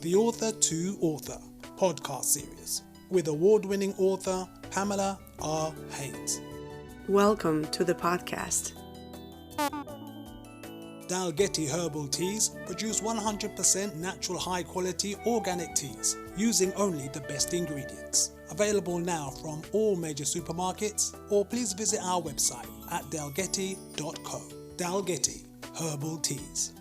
the Author to Author podcast series with award-winning author Pamela R Haynes. Welcome to the podcast. Dalgety Herbal Teas produce 100% natural high-quality organic teas using only the best ingredients. Available now from all major supermarkets, or please visit our website at dalgety.co. Dalgety Herbal Teas.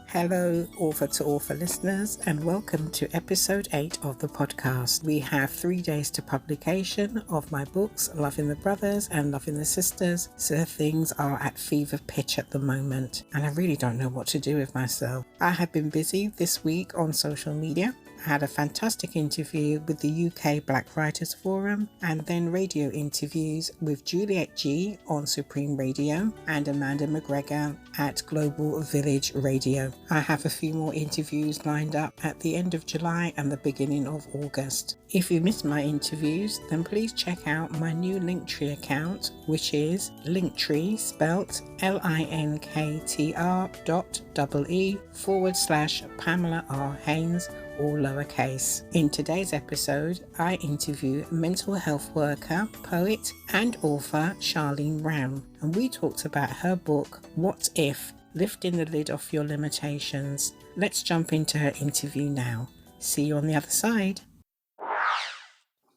Hello, Author to Author listeners, and welcome to episode 8 of the podcast. We have 3 days to publication of my books, Loving the Brothers and Loving the Sisters, so things are at fever pitch at the moment, and I really don't know what to do with myself. I have been busy this week on social media. I had a fantastic interview with the UK Black Writers Forum, and then radio interviews with Juliet G on Supreme Radio and Amanda McGregor at Global Village Radio. I have a few more interviews lined up at the end of July and the beginning of August. If you missed my interviews, then please check out my new Linktree account, which is Linktree, spelt linktr.ee/Pamela R Haynes, all lowercase. In today's episode, I interview mental health worker, poet and author Charlene Brown, and we talked about her book, What If? Lifting the Lid Off Your Limitations. Let's jump into her interview now. See you on the other side.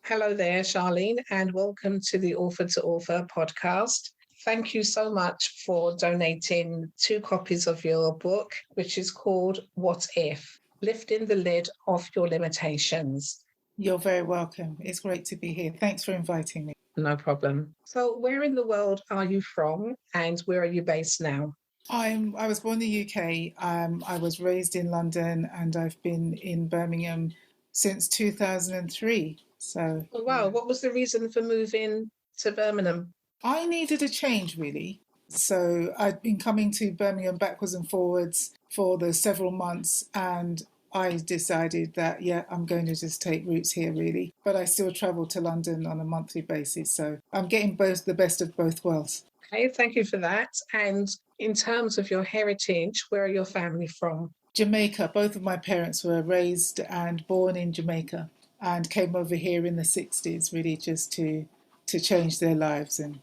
Hello there, Charlene, and welcome to the Author to Author podcast. Thank you so much for donating 2 copies of your book, which is called What If? Lifting the Lid Off Your Limitations. You're very welcome. It's great to be here. Thanks for inviting me. No problem. So where in the world are you from and where are you based now? I was born in the UK. I was raised in London and I've been in Birmingham since 2003. So, oh, wow. Yeah. What was the reason for moving to Birmingham? I needed a change, really. So I'd been coming to Birmingham backwards and forwards for the several months, and I decided that, I'm going to just take roots here, really. But I still travel to London on a monthly basis, so I'm getting the best of both worlds. Okay, thank you for that. And in terms of your heritage, where are your family from? Jamaica. Both of my parents were raised and born in Jamaica and came over here in the 60s, really just to change their lives. And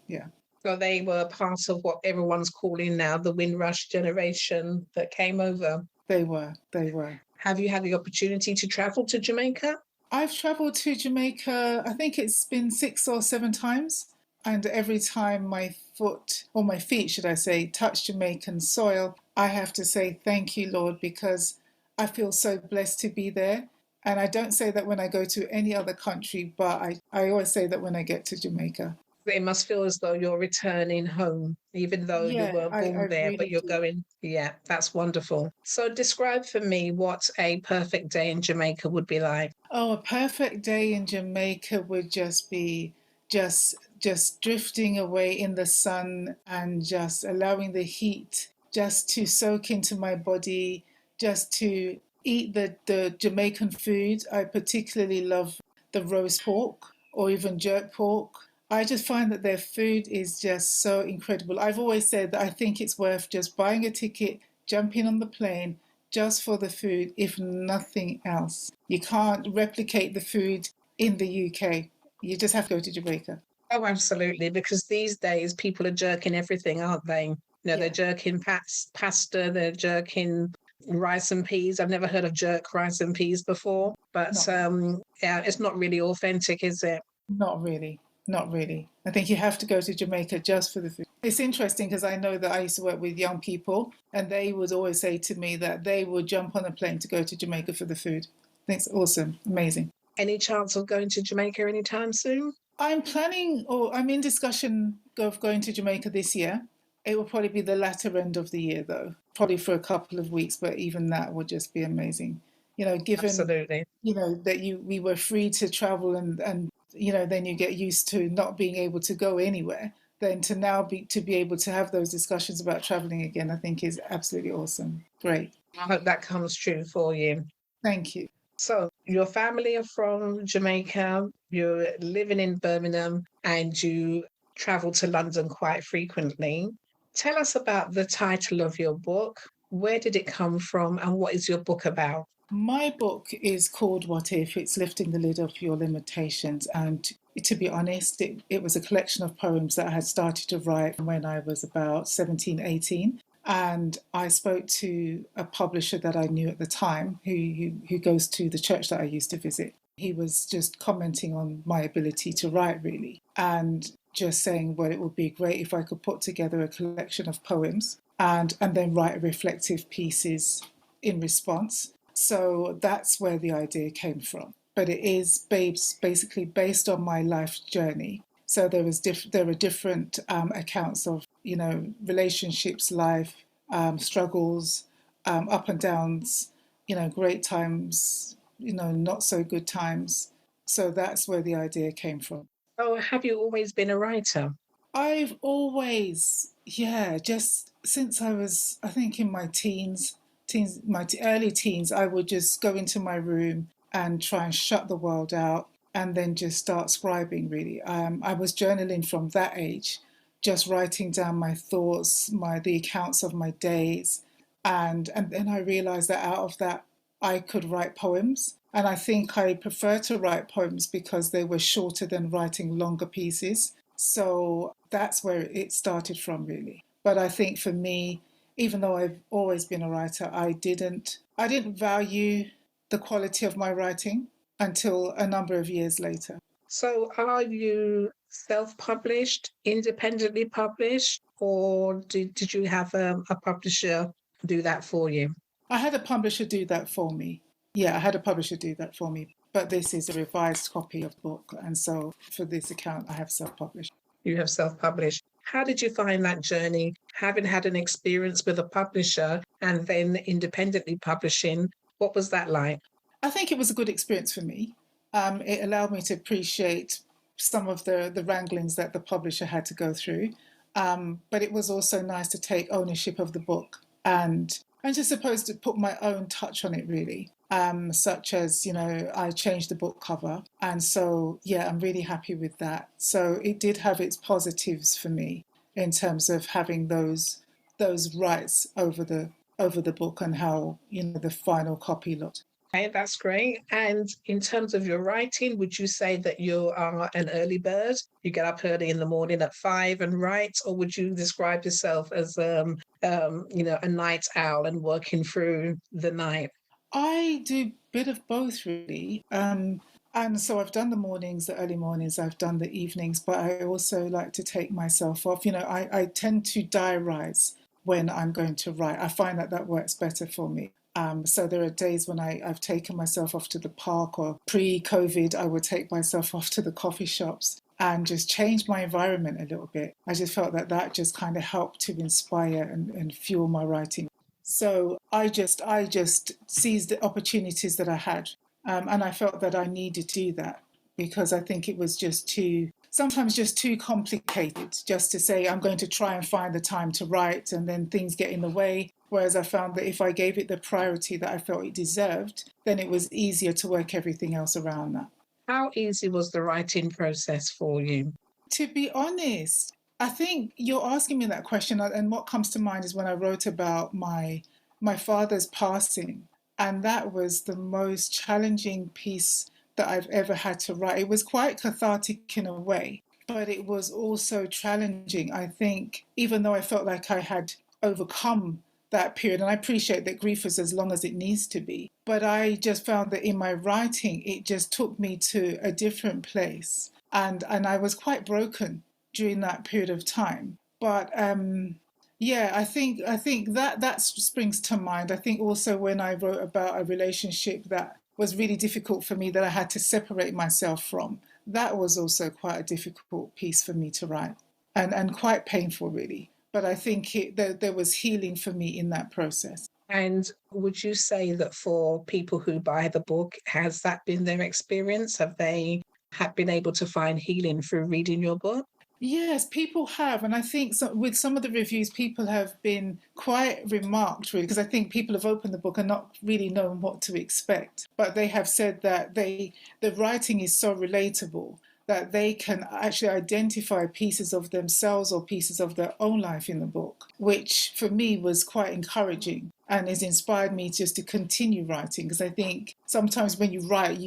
So they were part of what everyone's calling now the Windrush generation that came over. They were. Have you had the opportunity to travel to Jamaica? I've traveled to Jamaica, I think it's been 6 or 7 times. And every time my feet, should I say, touch Jamaican soil, I have to say thank you, Lord, because I feel so blessed to be there. And I don't say that when I go to any other country, but I always say that when I get to Jamaica. It must feel as though you're returning home, even though you were born there, really but you're going. Yeah, that's wonderful. So describe for me what a perfect day in Jamaica would be like. Oh, a perfect day in Jamaica would just be just drifting away in the sun and just allowing the heat just to soak into my body, just to eat the Jamaican food. I particularly love the roast pork or even jerk pork. I just find that their food is just so incredible. I've always said that I think it's worth just buying a ticket, jumping on the plane just for the food, if nothing else. You can't replicate the food in the UK. You just have to go to Jamaica. Oh, absolutely, because these days people are jerking everything, aren't they? They're jerking pasta, they're jerking rice and peas. I've never heard of jerk rice and peas before, but it's not really authentic, is it? Not really. I think you have to go to Jamaica just for the food. It's interesting because I know that I used to work with young people and they would always say to me that they would jump on a plane to go to Jamaica for the food. I think it's awesome, amazing. Any chance of going to Jamaica anytime soon? I'm in discussion of going to Jamaica this year. It will probably be the latter end of the year though, probably for a couple of weeks, but even that would just be amazing. Given, absolutely. That we were free to travel and then you get used to not being able to go anywhere, then to be able to have those discussions about traveling again, I think is absolutely awesome. Great. I hope that comes true for you. Thank you. So your family are from Jamaica, you're living in Birmingham, and you travel to London quite frequently. Tell us about the title of your book, Where did it come from, and what is your book about? My book is called What If? It's lifting the lid off your limitations. And to be honest, it was a collection of poems that I had started to write when I was about 17, 18. And I spoke to a publisher that I knew at the time who goes to the church that I used to visit. He was just commenting on my ability to write, really, and just saying, well, it would be great if I could put together a collection of poems and then write reflective pieces in response. So that's where the idea came from. But it is basically based on my life journey. So there are different accounts of relationships, life, struggles, up and downs, great times, not so good times. So that's where the idea came from. Oh, have you always been a writer? I've always, yeah, just since I was, I think in my early teens, I would just go into my room and try and shut the world out and then just start scribing, really. I was journaling from that age, just writing down my thoughts, the accounts of my days. And then I realized that out of that, I could write poems. And I think I prefer to write poems because they were shorter than writing longer pieces. So that's where it started from, really. But I think for me, even though I've always been a writer, I didn't value the quality of my writing until a number of years later. So are you self-published, independently published, or did you have a publisher do that for you? I had a publisher do that for me. Yeah, I had a publisher do that for me. But this is a revised copy of the book. And so for this account, I have self-published. You have self-published. How did you find that journey, having had an experience with a publisher and then independently publishing? What was that like? I think it was a good experience for me. It allowed me to appreciate some of the wranglings that the publisher had to go through. But it was also nice to take ownership of the book and just supposed to put my own touch on it, really. Such as, I changed the book cover. And so, yeah, I'm really happy with that. So it did have its positives for me in terms of having those rights over the book and how, the final copy looked. Okay, that's great. And in terms of your writing, would you say that you are an early bird? You get up early in the morning at 5 and write, or would you describe yourself as, a night owl and working through the night? I do a bit of both, really. And so I've done the mornings, the early mornings, I've done the evenings, but I also like to take myself off. I tend to diarise when I'm going to write. I find that works better for me. So there are days when I've taken myself off to the park, or pre-COVID, I would take myself off to the coffee shops and just change my environment a little bit. I just felt that just kind of helped to inspire and fuel my writing. So I just seized the opportunities that I had. And I felt that I needed to do that because I think it was sometimes just too complicated just to say, I'm going to try and find the time to write, and then things get in the way. Whereas I found that if I gave it the priority that I felt it deserved, then it was easier to work everything else around that. How easy was the writing process for you? To be honest, I think you're asking me that question, and what comes to mind is when I wrote about my father's passing, and that was the most challenging piece that I've ever had to write. It was quite cathartic in a way, but it was also challenging. I think even though I felt like I had overcome that period, and I appreciate that grief is as long as it needs to be, but I just found that in my writing, it just took me to a different place. And I was quite broken during that period of time. But yeah, I think that springs to mind. I think also when I wrote about a relationship that was really difficult for me, that I had to separate myself from, that was also quite a difficult piece for me to write, and quite painful, really. But I think there was healing for me in that process. And would you say that for people who buy the book, has that been their experience? Have they been able to find healing through reading your book? Yes, people have. And I think with some of the reviews, people have been quite remarked, really, because I think people have opened the book and not really known what to expect. But they have said that the writing is so relatable that they can actually identify pieces of themselves or pieces of their own life in the book, which for me was quite encouraging. and has inspired me just to continue writing. Because I think sometimes when you write,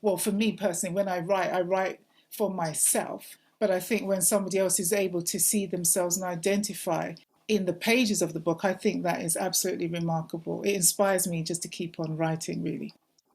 well, for me personally, when I write for myself. But I think when somebody else is able to see themselves and identify in the pages of the book, I think that is absolutely remarkable. It inspires me just to keep on writing, really.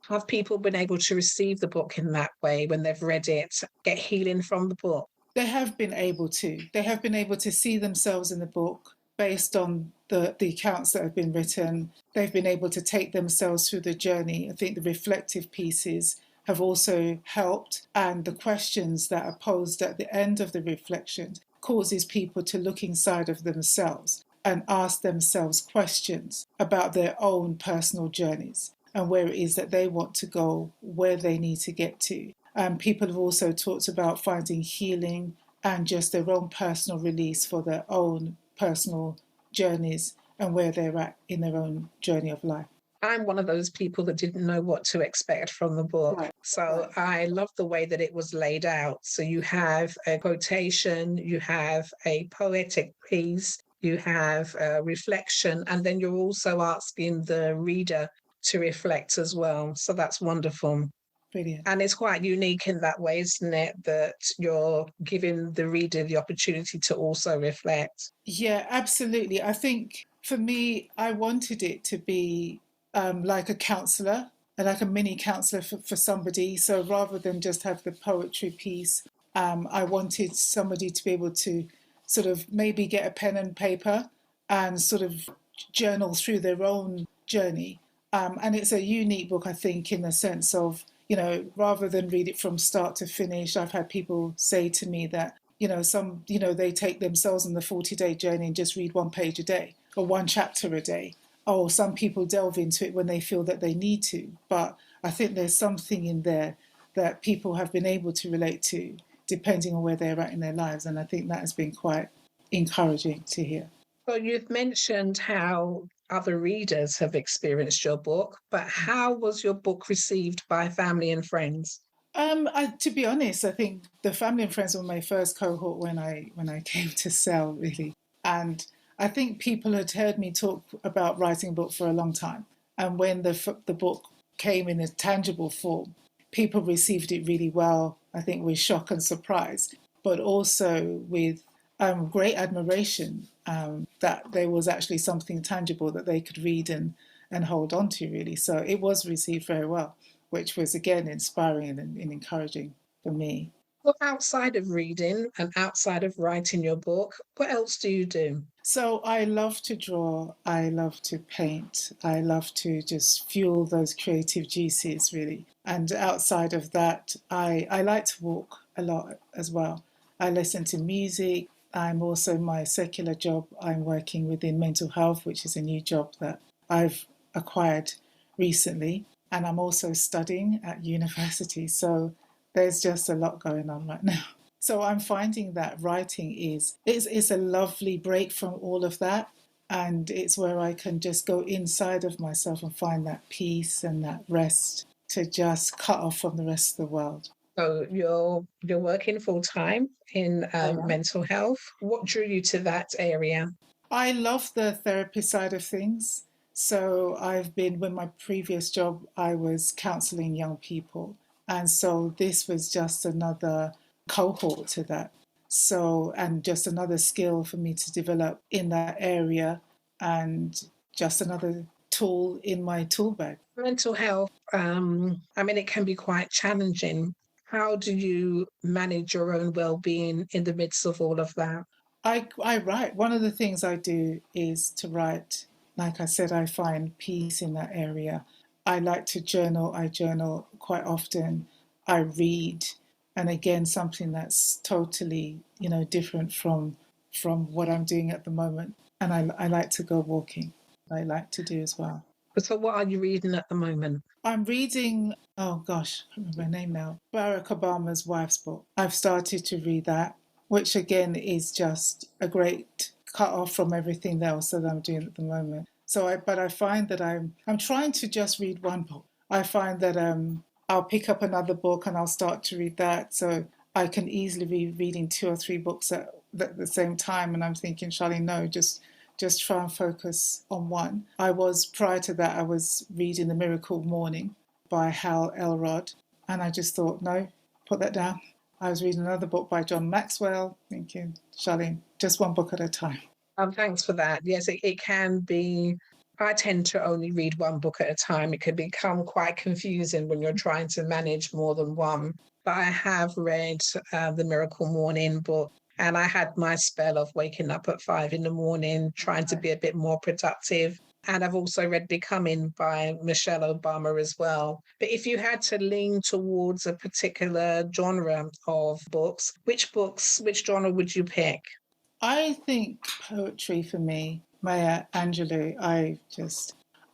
Have people been able to receive the book in that way when they've read it, get healing from the book? They have been able to. They have been able to see themselves in the book based on the accounts that have been written. They've been able to take themselves through the journey. I think the reflective pieces have also helped, and the questions that are posed at the end of the reflection causes people to look inside of themselves and ask themselves questions about their own personal journeys and where it is that they want to go, where they need to get to. People have also talked about finding healing and just their own personal release for their own personal journeys and where they're at in their own journey of life. I'm one of those people that didn't know what to expect from the book. Right. So I love the way that it was laid out. So you have a quotation, you have a poetic piece, you have a reflection, and then you're also asking the reader to reflect as well. So that's wonderful. Brilliant. And it's quite unique in that way, isn't it? That you're giving the reader the opportunity to also reflect. Yeah, absolutely. I think for me, I wanted it to be like a counselor, like a mini counselor for somebody. So rather than just have the poetry piece, I wanted somebody to be able to sort of maybe get a pen and paper and sort of journal through their own journey. And it's a unique book, I think, in the sense of, rather than read it from start to finish. I've had people say to me that, they take themselves on the 40-day journey and just read one page a day or one chapter a day. Or some people delve into it when they feel that they need to. But I think there's something in there that people have been able to relate to, depending on where they're at in their lives. And I think that has been quite encouraging to hear. Well, you've mentioned how other readers have experienced your book, but how was your book received by family and friends? To be honest, I think the family and friends were my first cohort when I came to sell, really. And I think people had heard me talk about writing a book for a long time. And when the book came in a tangible form, people received it really well, I think with shock and surprise, but also with great admiration that there was actually something tangible that they could read and hold on to, really. So it was received very well, which was, again, inspiring and encouraging for me. Well, outside of reading and outside of writing your book, what else do you do? So I love to draw, I love to paint, I love to just fuel those creative juices, really. And outside of that, I like to walk a lot as well. I listen to music. I'm also, my secular job, I'm working within mental health, which is a new job that I've acquired recently. And I'm also studying at university. So there's just a lot going on right now. So I'm finding that writing is a lovely break from all of that. And it's where I can just go inside of myself and find that peace and that rest to just cut off from the rest of the world. So you're working full time in mental health. What drew you to that area? I love the therapy side of things. So with my previous job, I was counseling young people. And so this was just another cohort to that. So, and just another skill for me to develop in that area and just another tool in my tool bag. Mental health, it can be quite challenging. How do you manage your own well-being in the midst of all of that? I write. One of the things I do is to write. Like I said, I find peace in that area. I like to journal. I journal quite often. I read. And again, something that's totally, different from what I'm doing at the moment. And I like to go walking. I like to do as well. So what are you reading at the moment? I'm reading, oh gosh, I can't remember her name now, Barack Obama's wife's book. I've started to read that, which again is just a great cut off from everything else that I'm doing at the moment. But I find that I'm trying to just read one book. I find that I'll pick up another book and I'll start to read that. So I can easily be reading 2 or 3 books at the same time. And I'm thinking, Charlene, no, just just try and focus on one. Prior to that, I was reading The Miracle Morning by Hal Elrod, and I just thought, no, put that down. I was reading another book by John Maxwell, thinking, Charlene, just one book at a time. Thanks for that. Yes, it can be. I tend to only read one book at a time. It can become quite confusing when you're trying to manage more than one. But I have read the Miracle Morning book, and I had my spell of waking up at 5 a.m, trying to be a bit more productive. And I've also read Becoming by Michelle Obama as well. But if you had to lean towards a particular genre of books, which genre would you pick? I think poetry for me, Maya Angelou,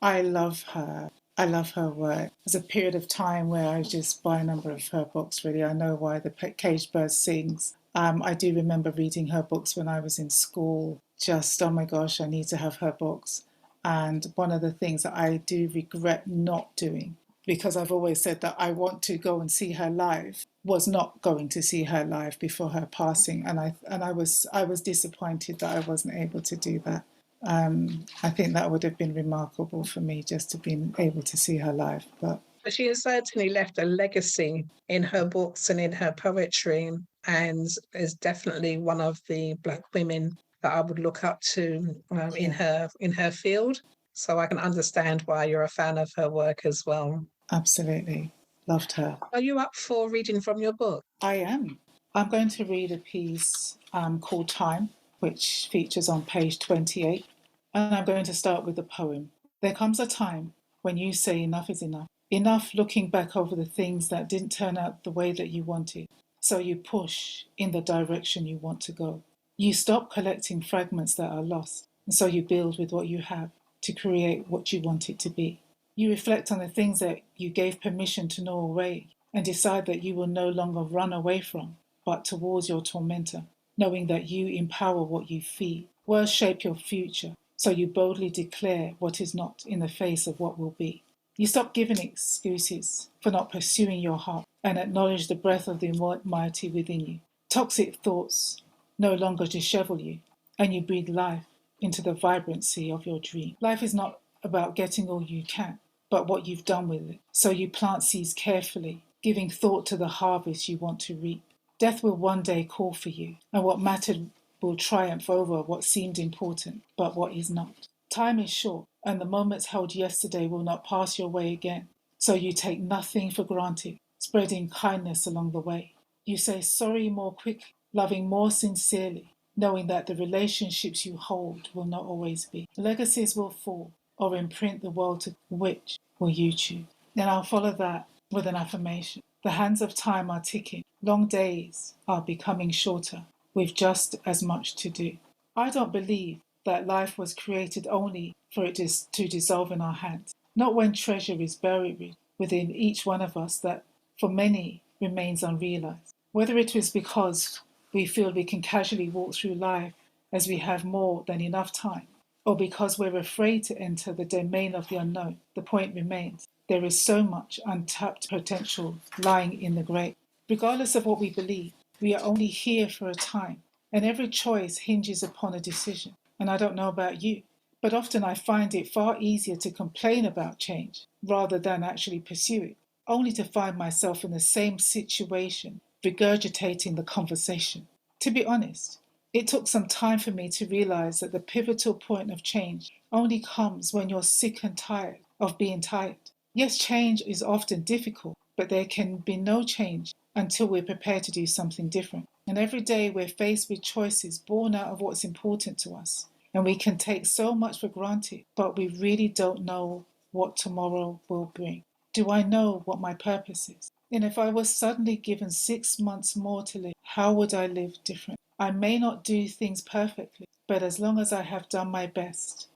I love her. I love her work. There's a period of time where I just buy a number of her books, really. I Know Why the Caged Bird Sings. I do remember reading her books when I was in school. Just, oh my gosh, I need to have her books. And one of the things that I do regret not doing, because I've always said that I want to go and see her live, was not going to see her live before her passing, and I was disappointed that I wasn't able to do that. I think that would have been remarkable for me just to be able to see her live. But she has certainly left a legacy in her books and in her poetry, and is definitely one of the Black women that I would look up to in her field. So I can understand why you're a fan of her work as well. absolutely loved her. Are you up for reading from your book? I am. I'm going to read a piece called Time, which features on page 28. And I'm going to start with the poem. There comes a time when you say enough is enough. Enough looking back over the things that didn't turn out the way that you wanted. So you push in the direction you want to go. You stop collecting fragments that are lost. And so you build with what you have to create what you want it to be. You reflect on the things that you gave permission to gnaw away and decide that you will no longer run away from, but towards your tormentor, knowing that you empower what you feed. Words shape your future, so you boldly declare what is not in the face of what will be. You stop giving excuses for not pursuing your heart and acknowledge the breath of the Almighty within you. Toxic thoughts no longer dishevel you, and you breathe life into the vibrancy of your dream. Life is not about getting all you can, but what you've done with it. So you plant seeds carefully, giving thought to the harvest you want to reap. Death will one day call for you, and what mattered will triumph over what seemed important, but what is not. Time is short, and the moments held yesterday will not pass your way again. So you take nothing for granted, spreading kindness along the way. You say sorry more quickly, loving more sincerely, knowing that the relationships you hold will not always be. Legacies will fall or imprint the world to which will you choose. Then I'll follow that with an affirmation. The hands of time are ticking. Long days are becoming shorter with just as much to do. I don't believe that life was created only for it to dissolve in our hands. Not when treasure is buried within each one of us that for many remains unrealized. Whether it was because we feel we can casually walk through life as we have more than enough time, or because we're afraid to enter the domain of the unknown, the point remains. There is so much untapped potential lying in the grave. Regardless of what we believe, we are only here for a time, and every choice hinges upon a decision. And I don't know about you, but often I find it far easier to complain about change rather than actually pursue it, only to find myself in the same situation, regurgitating the conversation. To be honest, it took some time for me to realize that the pivotal point of change only comes when you're sick and tired of being tired. Yes, change is often difficult, but there can be no change until we're prepared to do something different. And every day we're faced with choices born out of what's important to us. And we can take so much for granted, but we really don't know what tomorrow will bring. Do I know what my purpose is? And if I was suddenly given 6 months more to live, how would I live different? I may not do things perfectly, but as long as I have done my best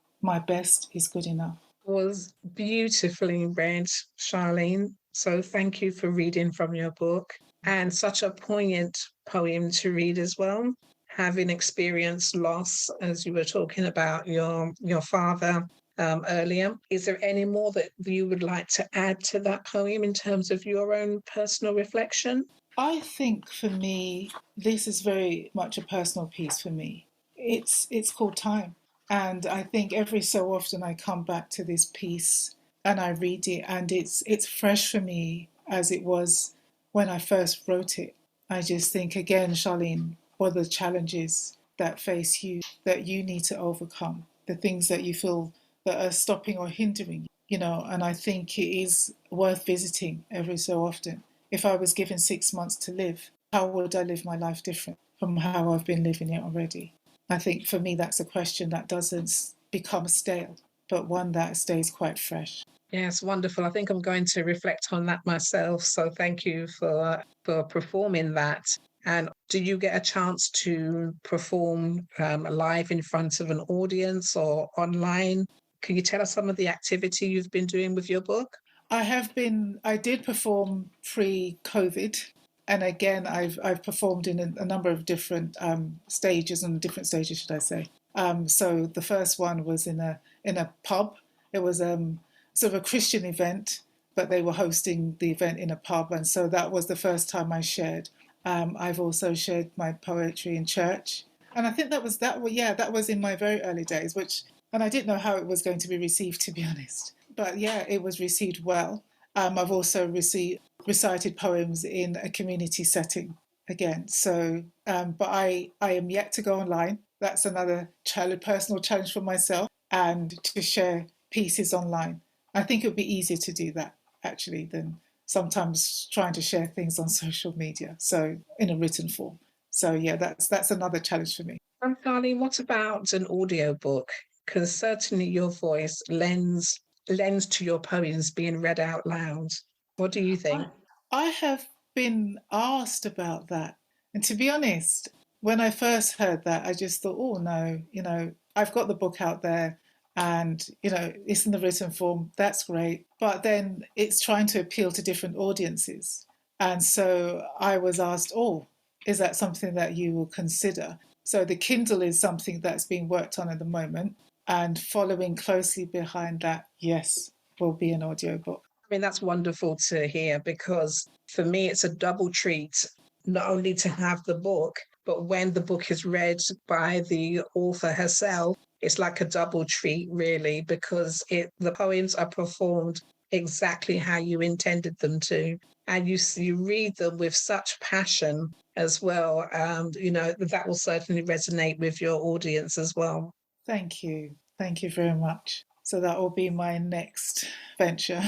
is good enough. Was beautifully read, Charlene. So thank you for reading from your book, and such a poignant poem to read as well. Having experienced loss, as you were talking about your father earlier, is there any more that you would like to add to that poem in terms of your own personal reflection? I think for me, this is very much a personal piece for me. It's called Time. And I think every so often I come back to this piece and I read it, and it's fresh for me as it was when I first wrote it. I just think again, Charlene, what are the challenges that face you that you need to overcome, the things that you feel that are stopping or hindering you, and I think it is worth visiting every so often. If I was given 6 months to live, how would I live my life different from how I've been living it already? I think for me, that's a question that doesn't become stale, but one that stays quite fresh. Yes, wonderful. I think I'm going to reflect on that myself. So thank you for performing that. And do you get a chance to perform live in front of an audience or online? Can you tell us some of the activity you've been doing with your book? I did perform pre-COVID. And again, I've performed in a number of different stages, and different stages, should I say. So the first one was in a pub. It was sort of a Christian event, but they were hosting the event in a pub. And so that was the first time I shared. I've also shared my poetry in church. And I think that was in my very early days, and I didn't know how it was going to be received, to be honest. But yeah, it was received well. I've also recited poems in a community setting again. So, but I am yet to go online. That's another personal challenge for myself, and to share pieces online. I think it would be easier to do that actually than sometimes trying to share things on social media. So in a written form. So yeah, that's another challenge for me. And Charlie, what about an audiobook? Because certainly your voice lends to your poems being read out loud. What do you I, think? I have been asked about that. And to be honest, when I first heard that, I just thought, oh no, I've got the book out there and, it's in the written form. That's great. But then it's trying to appeal to different audiences. And so I was asked, oh, is that something that you will consider? So the Kindle is something that's being worked on at the moment. And following closely behind that, yes, will be an audiobook. I mean, that's wonderful to hear because for me, it's a double treat, not only to have the book, but when the book is read by the author herself, it's like a double treat, really, because the poems are performed exactly how you intended them to. And you read them with such passion as well. And, that will certainly resonate with your audience as well. Thank you. Thank you very much. So that will be my next venture.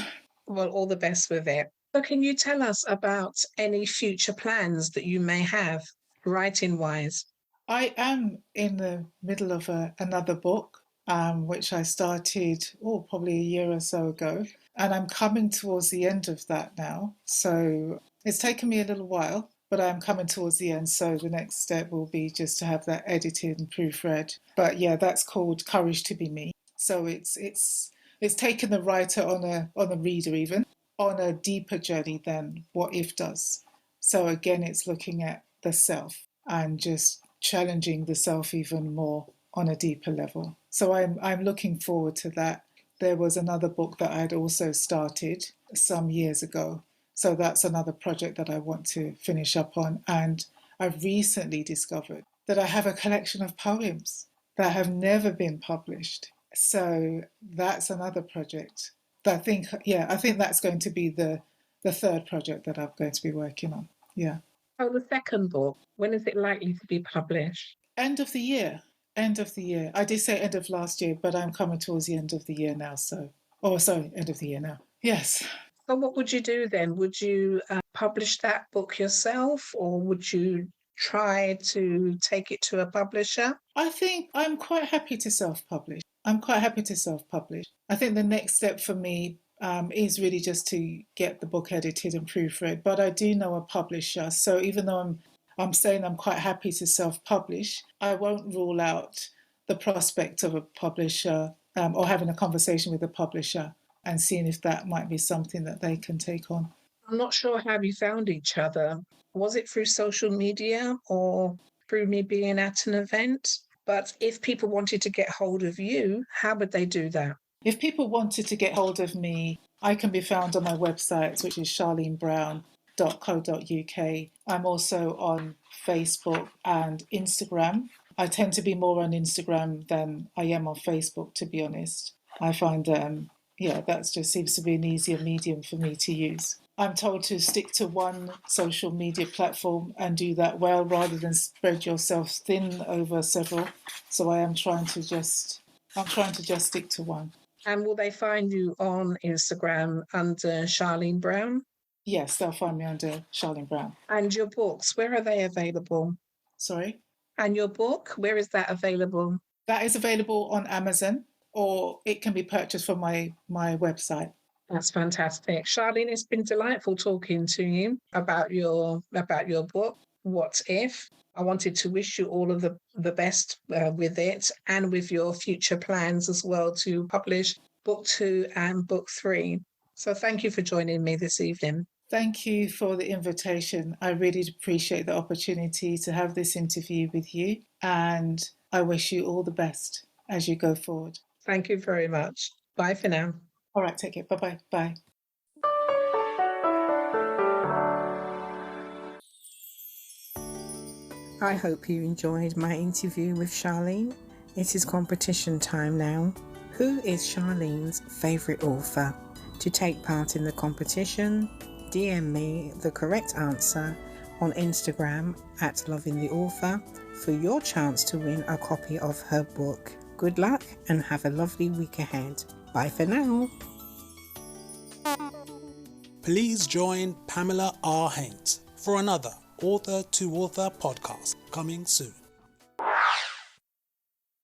Well, all the best with it. So, can you tell us about any future plans that you may have, writing wise? I am in the middle of another book, which I started, probably a year or so ago. And I'm coming towards the end of that now. So it's taken me a little while, but I'm coming towards the end. So the next step will be just to have that edited and proofread. But yeah, that's called Courage to Be Me. So it's taken the writer on a reader even on a deeper journey than What If does. So again, it's looking at the self and just challenging the self even more on a deeper level. So I'm looking forward to that. There was another book that I'd also started some years ago. So that's another project that I want to finish up on. And I've recently discovered that I have a collection of poems that have never been published. So that's another project. I think that's going to be the third project that I'm going to be working on. Yeah. Oh, the second book, when is it likely to be published? End of the year. End of the year. I did say end of last year, but I'm coming towards the end of the year now. Sorry, end of the year now. Yes. So, what would you do then? Would you publish that book yourself or would you try to take it to a publisher? I think I'm quite happy to self-publish. I think the next step for me is really just to get the book edited and proofread. But I do know a publisher, so even though I'm saying I'm quite happy to self-publish, I won't rule out the prospect of a publisher or having a conversation with a publisher and seeing if that might be something that they can take on. I'm not sure how you found each other. Was it through social media or through me being at an event? But if people wanted to get hold of you, how would they do that? If people wanted to get hold of me, I can be found on my website, which is charlenebrown.co.uk. I'm also on Facebook and Instagram. I tend to be more on Instagram than I am on Facebook, to be honest. I find, that just seems to be an easier medium for me to use. I'm told to stick to one social media platform and do that well rather than spread yourself thin over several. So I'm trying to just stick to one. And will they find you on Instagram under Charlene Brown? Yes, they'll find me under Charlene Brown. And your books, where are they available? Sorry? And your book, where is that available? That is available on Amazon, or it can be purchased from my website. That's fantastic. Charlene, it's been delightful talking to you about your book, What If? I wanted to wish you all of the best with it and with your future plans as well to publish book 2 and book 3. So thank you for joining me this evening. Thank you for the invitation. I really appreciate the opportunity to have this interview with you, and I wish you all the best as you go forward. Thank you very much. Bye for now. All right, take care. Bye-bye. Bye. I hope you enjoyed my interview with Charlene. It is competition time now. Who is Charlene's favourite author? To take part in the competition, DM me the correct answer on Instagram at lovingtheauthor for your chance to win a copy of her book. Good luck and have a lovely week ahead. Bye for now. Please join Pamela R Haynes for another Author to Author podcast coming soon.